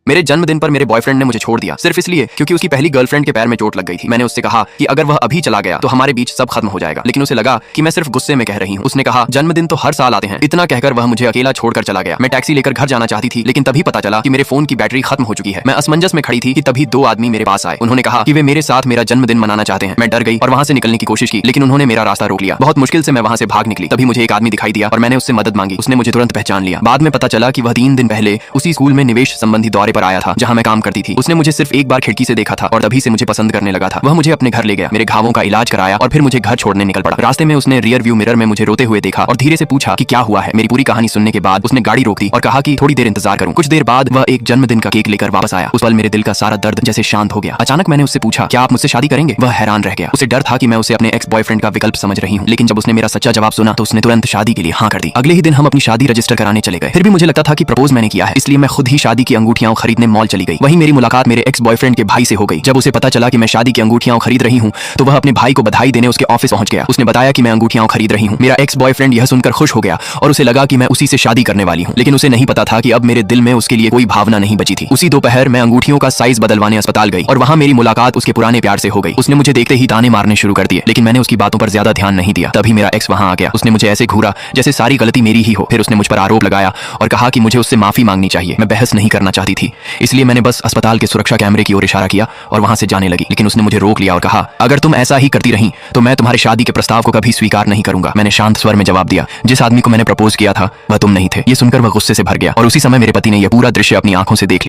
मेरे जन्मदिन पर मेरे बॉयफ्रेंड ने मुझे छोड़ दिया सिर्फ इसलिए क्योंकि उसकी पहली गर्लफ्रेंड के पैर में चोट लग गई थी। मैंने उससे कहा कि अगर वह अभी चला गया तो हमारे बीच सब खत्म हो जाएगा, लेकिन उसे लगा कि मैं सिर्फ गुस्से में कह रही हूँ। उसने कहा जन्मदिन तो हर साल आते हैं। इतना कहकर वह मुझे अकेला छोड़कर चला गया। मैं टैक्सी लेकर घर जाना चाहती थी, लेकिन तभी पता चला कि मेरे फोन की बैटरी खत्म हो चुकी है। मैं असमंजस में खड़ी थी कि तभी दो आदमी मेरे पास आए। उन्होंने कहा कि वे मेरे साथ मेरा जन्मदिन मनाना चाहते हैं। मैं डर गई और वहां से निकलने की कोशिश की, लेकिन उन्होंने मेरा रास्ता रोक लिया। बहुत मुश्किल से मैं वहां से भाग निकली। तभी मुझे एक आदमी दिखाई दिया और मैंने उससे मदद मांगी। उसने मुझे तुरंत पहचान लिया। बाद में पता चला कि वह 3 दिन पहले उसी स्कूल में निवेश संबंधी दौरे पर आया था जहां मैं काम करती थी। उसने मुझे सिर्फ एक बार खिड़की से देखा था और तभी से मुझे पसंद करने लगा था। वह मुझे अपने घर ले गया, मेरे घावों का इलाज कराया और फिर मुझे घर छोड़ने निकल पड़ा। रास्ते में उसने रियर व्यू मिरर में मुझे रोते हुए देखा और धीरे से पूछा कि क्या हुआ है। मेरी पूरी कहानी सुनने के बाद उसने गाड़ी रोक दी और कहा कि थोड़ी देर इंतजार करूं। कुछ देर बाद वह एक जन्मदिन का केक लेकर वापस आया। उस पल मेरे दिल का सारा दर्द जैसे शांत हो गया। अचानक मैंने उससे पूछा क्या आप मुझसे शादी करेंगे? वह हैरान रह गया। उसे डर था कि मैं उसे अपने एक्स बॉयफ्रेंड का विकल्प समझ रही हूँ, लेकिन जब उसने मेरा सच्चा जवाब सुना तो उसने तुरंत शादी के लिए हाँ कर दी। अगले ही दिन हम अपनी शादी रजिस्टर कराने चले गए। फिर भी मुझे लगता था कि प्रपोज मैंने किया है, इसलिए मैं खुद ही शादी की अंगूठियां खरीदने मॉल चली गई। वहीं मेरी मुलाकात मेरे एक्स बॉयफ्रेंड के भाई से हो गई। जब उसे पता चला कि मैं शादी की अंगूठियां खरीद रही हूँ तो वह अपने भाई को बधाई देने उसके ऑफिस पहुंच गया। उसने बताया कि मैं अंगूठियां खरीद रही हूँ। मेरा एक्स बॉयफ्रेंड यह सुनकर खुश हो गया और उसे लगा कि मैं उसी से शादी करने वाली हूँ, लेकिन उसे नहीं पता था कि अब मेरे दिल में उसके लिए कोई भावना नहीं बची थी। उसी दोपहर मैं अंगूठियों का साइज बदलवाने अस्पताल गई और वहां मेरी मुलाकात उसके पुराने प्यार से हो गई। उसने मुझे देखते ही ताने मारने शुरू कर दिए, लेकिन मैंने उसकी बातों पर ज्यादा ध्यान नहीं दिया। तभी मेरा एक्स वहां आ गया। उसने मुझे ऐसे घूरा जैसे सारी गलती मेरी ही हो। फिर उसने मुझ पर आरोप लगाया और कहा कि मुझे उससे माफी मांगनी चाहिए। मैं बहस नहीं करना चाहती थी, इसलिए मैंने बस अस्पताल के सुरक्षा कैमरे की ओर इशारा किया और वहां से जाने लगी। लेकिन उसने मुझे रोक लिया और कहा अगर तुम ऐसा ही करती रही तो मैं तुम्हारी शादी के प्रस्ताव को कभी स्वीकार नहीं करूंगा। मैंने शांत स्वर में जवाब दिया जिस आदमी को मैंने प्रपोज किया था वह तुम नहीं थे। ये सुनकर वह गुस्से से भर गया और उसी समय मेरे पति ने यह पूरा दृश्य अपनी आंखों से देख लिया।